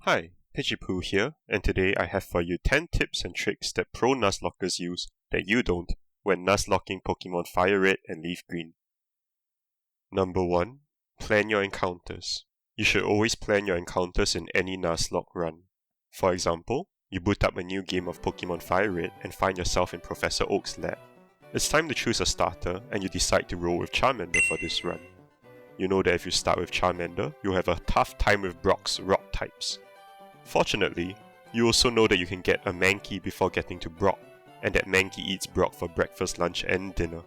Hi, Pidgeapoo here, and today I have for you 10 tips and tricks that pro Nuzlockers use that you don't when Nuzlocking Pokemon Fire Red and Leaf Green. Number 1. Plan your encounters. You should always plan your encounters in any Nuzlocke run. For example, you boot up a new game of Pokemon Fire Red and find yourself in Professor Oak's lab. It's time to choose a starter and you decide to roll with Charmander for this run. You know that if you start with Charmander, you'll have a tough time with Brock's rock types. Fortunately, you also know that you can get a Mankey before getting to Brock, and that Mankey eats Brock for breakfast, lunch and dinner.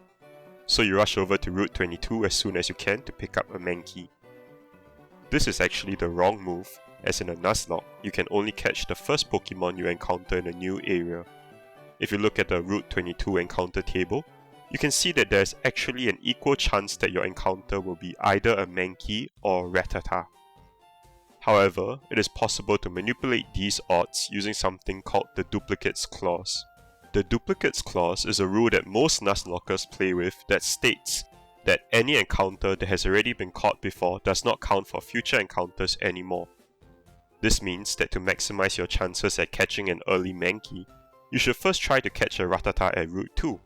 So you rush over to Route 22 as soon as you can to pick up a Mankey. This is actually the wrong move, as in a Nuzlocke, you can only catch the first Pokemon you encounter in a new area. If you look at the Route 22 encounter table, you can see that there's actually an equal chance that your encounter will be either a Mankey or a Rattata. However, it is possible to manipulate these odds using something called the Duplicates Clause. The Duplicates Clause is a rule that most Nuzlockers play with that states that any encounter that has already been caught before does not count for future encounters anymore. This means that to maximize your chances at catching an early Mankey, you should first try to catch a Rattata at Route 2.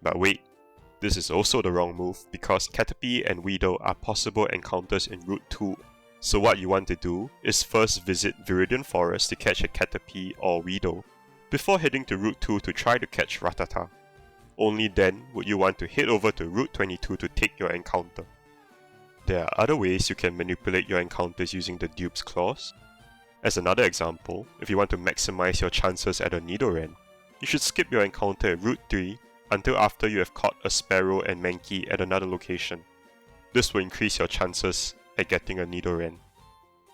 But wait, this is also the wrong move because Caterpie and Weedle are possible encounters in Route 2. So what you want to do is first visit Viridian Forest to catch a Caterpie or Weedle, before heading to Route 2 to try to catch Rattata. Only then would you want to head over to Route 22 to take your encounter. There are other ways you can manipulate your encounters using the Dupes Clause. As another example, if you want to maximize your chances at a Nidoran, you should skip your encounter at Route 3 until after you have caught a Sparrow and Mankey at another location. This will increase your chances at getting a Nidoran.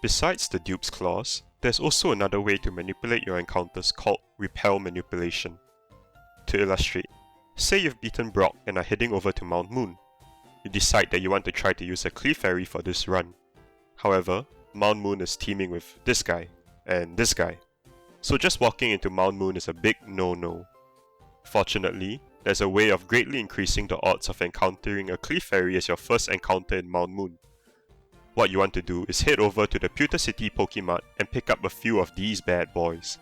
Besides the Dupes Clause, there's also another way to manipulate your encounters called Repel Manipulation. To illustrate, say you've beaten Brock and are heading over to Mount Moon. You decide that you want to try to use a Clefairy for this run. However, Mount Moon is teeming with this guy and this guy. So just walking into Mount Moon is a big no-no. Fortunately, there's a way of greatly increasing the odds of encountering a Clefairy as your first encounter in Mount Moon. What you want to do is head over to the Pewter City Pokemart and pick up a few of these bad boys.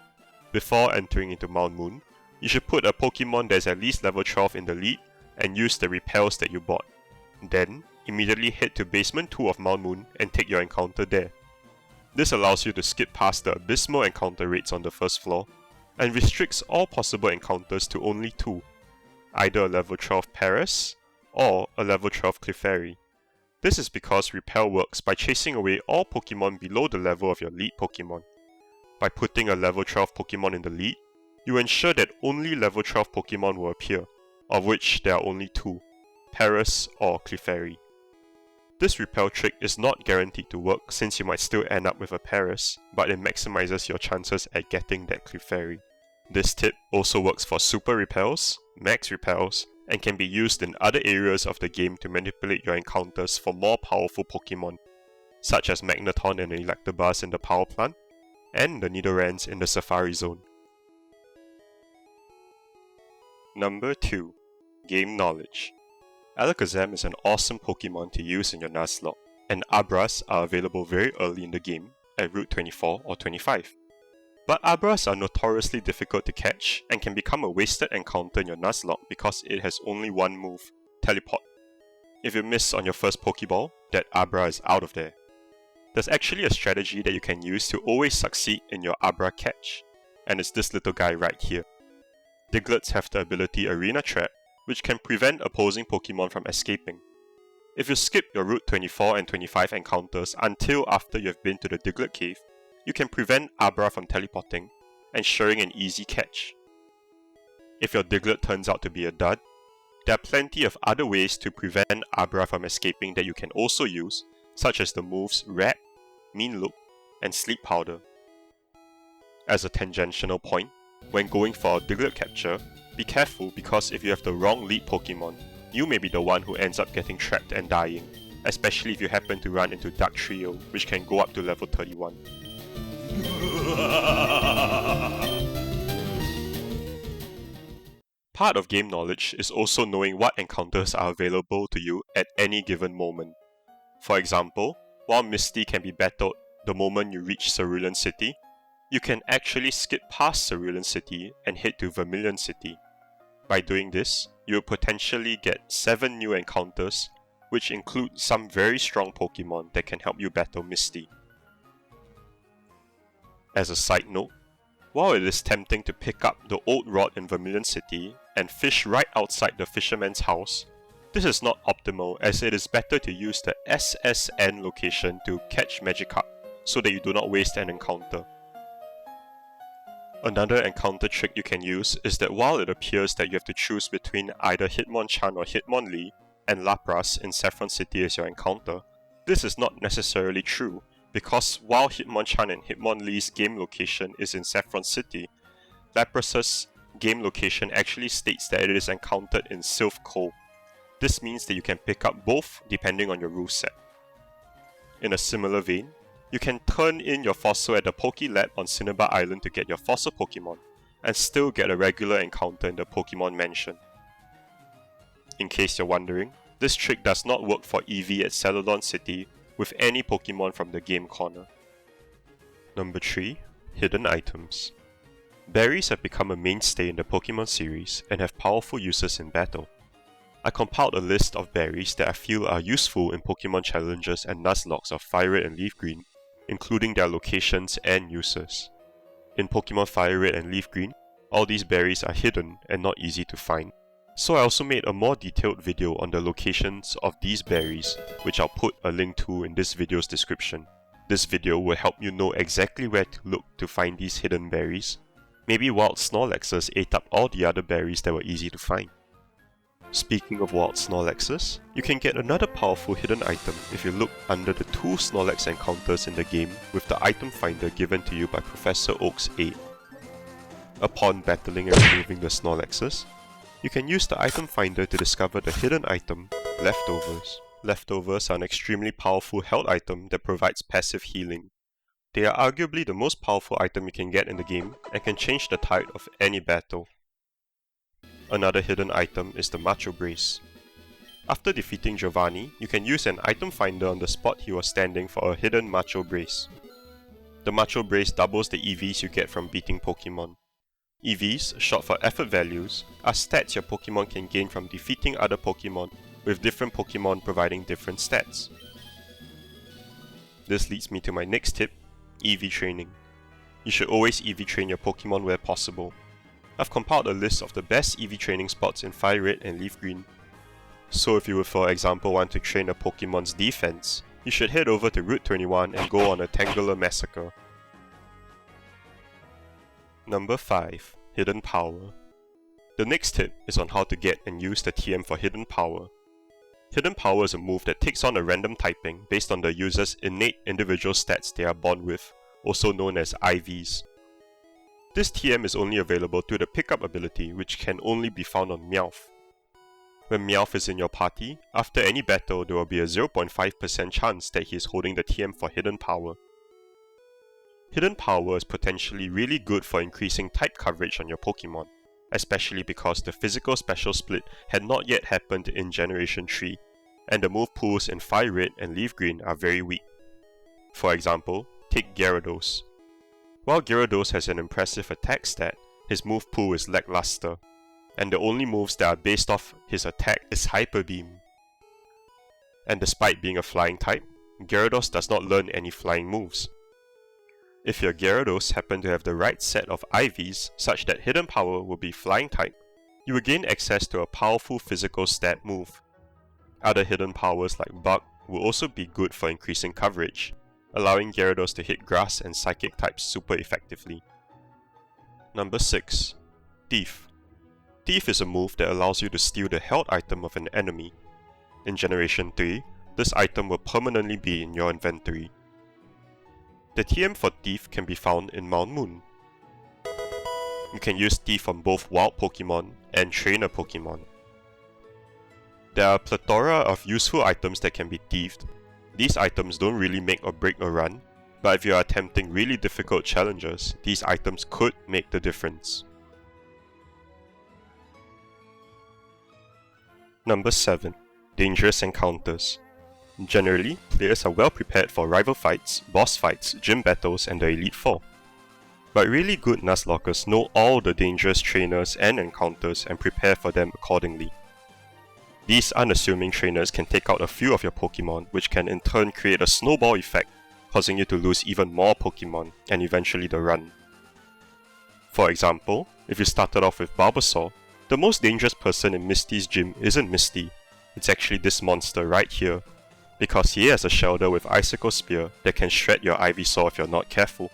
Before entering into Mount Moon, you should put a Pokemon that is at least level 12 in the lead and use the repels that you bought. Then, immediately head to Basement 2 of Mount Moon and take your encounter there. This allows you to skip past the abysmal encounter rates on the first floor and restricts all possible encounters to only 2, either a level 12 Paras or a level 12 Clefairy. This is because Repel works by chasing away all Pokemon below the level of your lead Pokemon. By putting a level 12 Pokemon in the lead, you ensure that only level 12 Pokemon will appear, of which there are only 2, Paras or Clefairy. This Repel trick is not guaranteed to work since you might still end up with a Paras, but it maximizes your chances at getting that Clefairy. This tip also works for Super Repels, Max Repels, and can be used in other areas of the game to manipulate your encounters for more powerful Pokemon, such as Magneton and Electabuzz in the Power Plant, and the Nidorans in the Safari Zone. Number 2. Game Knowledge. Alakazam is an awesome Pokemon to use in your Nuzlocke, and Abras are available very early in the game at Route 24 or 25. But Abras are notoriously difficult to catch and can become a wasted encounter in your Nuzlocke because it has only one move, Teleport. If you miss on your first Pokeball, that Abra is out of there. There's actually a strategy that you can use to always succeed in your Abra catch, and it's this little guy right here. Digletts have the ability Arena Trap, which can prevent opposing Pokemon from escaping. If you skip your Route 24 and 25 encounters until after you have been to the Diglett Cave, you can prevent Abra from teleporting, ensuring an easy catch. If your Diglett turns out to be a dud, there are plenty of other ways to prevent Abra from escaping that you can also use, such as the moves Wrap, Mean Look, and Sleep Powder. As a tangential point, when going for a Diglett capture, be careful because if you have the wrong lead Pokemon, you may be the one who ends up getting trapped and dying, especially if you happen to run into Dugtrio, which can go up to level 31. Part of game knowledge is also knowing what encounters are available to you at any given moment. For example, while Misty can be battled the moment you reach Cerulean City, you can actually skip past Cerulean City and head to Vermilion City. By doing this, you'll potentially get 7 new encounters, which include some very strong Pokemon that can help you battle Misty. As a side note, while it is tempting to pick up the old rod in Vermilion City and fish right outside the fisherman's house, this is not optimal, as it is better to use the SSN location to catch Magikarp so that you do not waste an encounter. Another encounter trick you can use is that while it appears that you have to choose between either Hitmonchan or Hitmonlee, and Lapras in Saffron City as your encounter, this is not necessarily true, because while Hitmonchan and Hitmonlee's game location is in Saffron City, Lapras's game location actually states that it is encountered in Sylph Cove. This means that you can pick up both depending on your rule set. In a similar vein, you can turn in your fossil at the Poke Lab on Cinnabar Island to get your fossil Pokemon, and still get a regular encounter in the Pokemon Mansion. In case you're wondering, this trick does not work for Eevee at Celadon City with any Pokemon from the game corner. Number 3. Hidden Items. Berries have become a mainstay in the Pokemon series and have powerful uses in battle. I compiled a list of berries that I feel are useful in Pokemon challenges and Nuzlocks of Fire Red and Leaf Green, including their locations and uses. In Pokemon Fire Red and Leaf Green, all these berries are hidden and not easy to find, so I also made a more detailed video on the locations of these berries, which I'll put a link to in this video's description. This video will help you know exactly where to look to find these hidden berries. Maybe wild Snorlaxes ate up all the other berries that were easy to find. Speaking of wild Snorlaxes, you can get another powerful hidden item if you look under the 2 Snorlax encounters in the game with the item finder given to you by Professor Oak's aid. Upon battling and removing the Snorlaxes, you can use the item finder to discover the hidden item, Leftovers. Leftovers are an extremely powerful health item that provides passive healing. They are arguably the most powerful item you can get in the game and can change the tide of any battle. Another hidden item is the Macho Brace. After defeating Giovanni, you can use an item finder on the spot he was standing for a hidden Macho Brace. The Macho Brace doubles the EVs you get from beating Pokemon. EVs, short for effort values, are stats your Pokemon can gain from defeating other Pokemon, with different Pokemon providing different stats. This leads me to my next tip, EV training. You should always EV train your Pokemon where possible. I've compiled a list of the best EV training spots in Fire Red and Leaf Green. So if you would for example want to train a Pokemon's defense, you should head over to Route 21 and go on a Tangular Massacre. Number 5. Hidden Power. The next tip is on how to get and use the TM for Hidden Power. Hidden Power is a move that takes on a random typing based on the user's innate individual stats they are born with, also known as IVs. This TM is only available through the pickup ability, which can only be found on Meowth. When Meowth is in your party, after any battle there will be a 0.5% chance that he is holding the TM for Hidden Power. Hidden Power is potentially really good for increasing type coverage on your Pokemon, especially because the physical special split had not yet happened in Generation 3, and the move pools in Fire Red and Leaf Green are very weak. For example, take Gyarados. While Gyarados has an impressive attack stat, his move pool is lackluster, and the only moves that are based off his attack is Hyper Beam. And despite being a flying type, Gyarados does not learn any flying moves. If your Gyarados happen to have the right set of IVs such that Hidden Power will be flying type, you will gain access to a powerful physical stat move. Other hidden powers like Bug will also be good for increasing coverage, allowing Gyarados to hit Grass and Psychic types super effectively. Number 6. Thief. Thief is a move that allows you to steal the health item of an enemy. In Generation 3, this item will permanently be in your inventory. The TM for Thief can be found in Mount Moon. You can use Thief on both wild Pokemon and trainer Pokemon. There are a plethora of useful items that can be thieved. These items don't really make or break a run, but if you are attempting really difficult challenges, these items could make the difference. Number 7. Dangerous Encounters. Generally, players are well prepared for rival fights, boss fights, gym battles, and the Elite Four. But really good Nuzlockers know all the dangerous trainers and encounters and prepare for them accordingly. These unassuming trainers can take out a few of your Pokemon, which can in turn create a snowball effect, causing you to lose even more Pokemon and eventually the run. For example, if you started off with Bulbasaur, the most dangerous person in Misty's gym isn't Misty, it's actually this monster right here, because he has a Shelter with Icicle Spear that can shred your Ivysaur if you're not careful.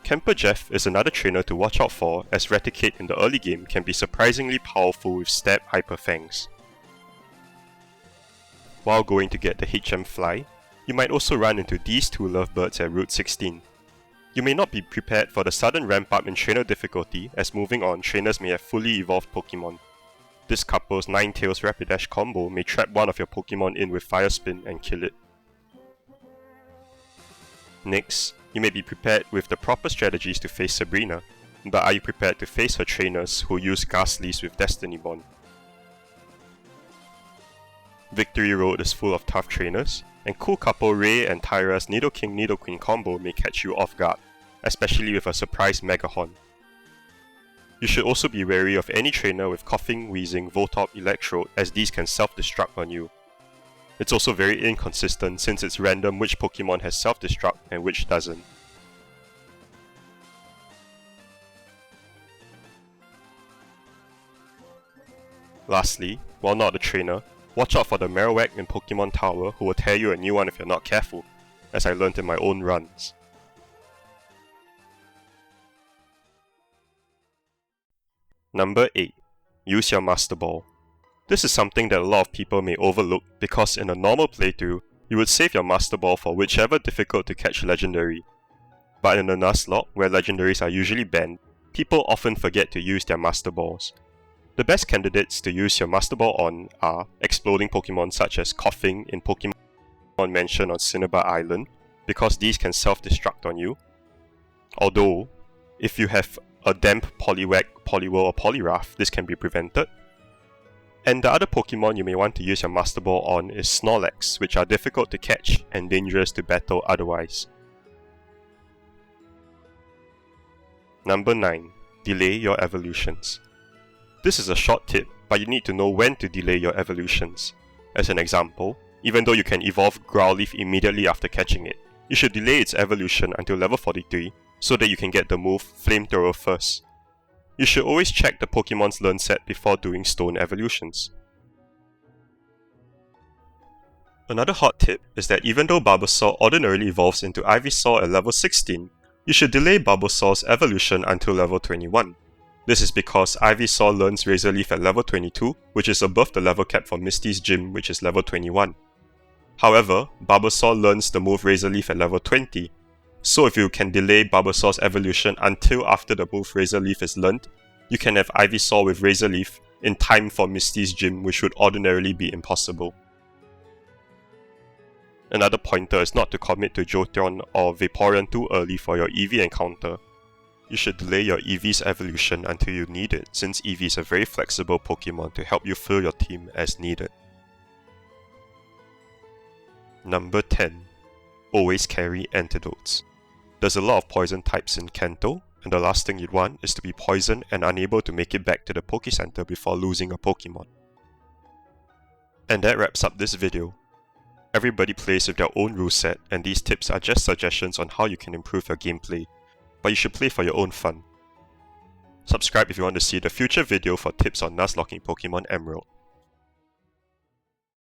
Camper Jeff is another trainer to watch out for, as Raticate in the early game can be surprisingly powerful with Stab Hyper Fangs. While going to get the HM Fly, you might also run into these two lovebirds at Route 16. You may not be prepared for the sudden ramp up in trainer difficulty, as moving on, trainers may have fully evolved Pokemon. This couple's Ninetales Rapidash combo may trap one of your Pokemon in with Fire Spin and kill it. Next, you may be prepared with the proper strategies to face Sabrina, but are you prepared to face her trainers who use Ghastlies with Destiny Bond? Victory Road is full of tough trainers, and cool couple Ray and Tyra's Nidoking Nidoqueen combo may catch you off guard, especially with a surprise Megahorn. You should also be wary of any trainer with Coughing, Wheezing, Voltorb, Electrode, as these can self-destruct on you. It's also very inconsistent since it's random which Pokemon has self-destruct and which doesn't. Lastly, while not a trainer, watch out for the Marowak in Pokemon Tower who will tear you a new one if you're not careful, as I learnt in my own runs. Number 8. Use your Master Ball. This is something that a lot of people may overlook because in a normal playthrough, you would save your Master Ball for whichever difficult to catch legendary. But in a Nuzlocke, where legendaries are usually banned, people often forget to use their Master Balls. The best candidates to use your Master Ball on are exploding Pokemon such as Coughing in Pokemon Mansion on Cinnabar Island, because these can self-destruct on you. Although, if you have a damp Poliwag, Poliwhirl or Poliwrath, this can be prevented. And the other Pokemon you may want to use your Master Ball on is Snorlax, which are difficult to catch and dangerous to battle otherwise. Number 9. Delay your evolutions. This is a short tip, but you need to know when to delay your evolutions. As an example, even though you can evolve Growlithe immediately after catching it, you should delay its evolution until level 43 so that you can get the move Flamethrower first. You should always check the Pokemon's learn set before doing stone evolutions. Another hot tip is that even though Bulbasaur ordinarily evolves into Ivysaur at level 16, you should delay Bulbasaur's evolution until level 21. This is because Ivysaur learns Razor Leaf at level 22, which is above the level cap for Misty's gym, which is level 21. However, Bulbasaur learns the move Razor Leaf at level 20, so if you can delay Bulbasaur's evolution until after the move Razor Leaf is learned, you can have Ivysaur with Razor Leaf in time for Misty's gym, which would ordinarily be impossible. Another pointer is not to commit to Jolteon or Vaporeon too early for your Eevee encounter. You should delay your Eevee's evolution until you need it, since Eevee is a very flexible Pokemon to help you fill your team as needed. Number 10. Always carry Antidotes. There's a lot of poison types in Kanto, and the last thing you'd want is to be poisoned and unable to make it back to the Poke Center before losing a Pokemon. And that wraps up this video. Everybody plays with their own rule set, and these tips are just suggestions on how you can improve your gameplay, but you should play for your own fun. Subscribe if you want to see the future video for tips on Nuzlocking Pokemon Emerald.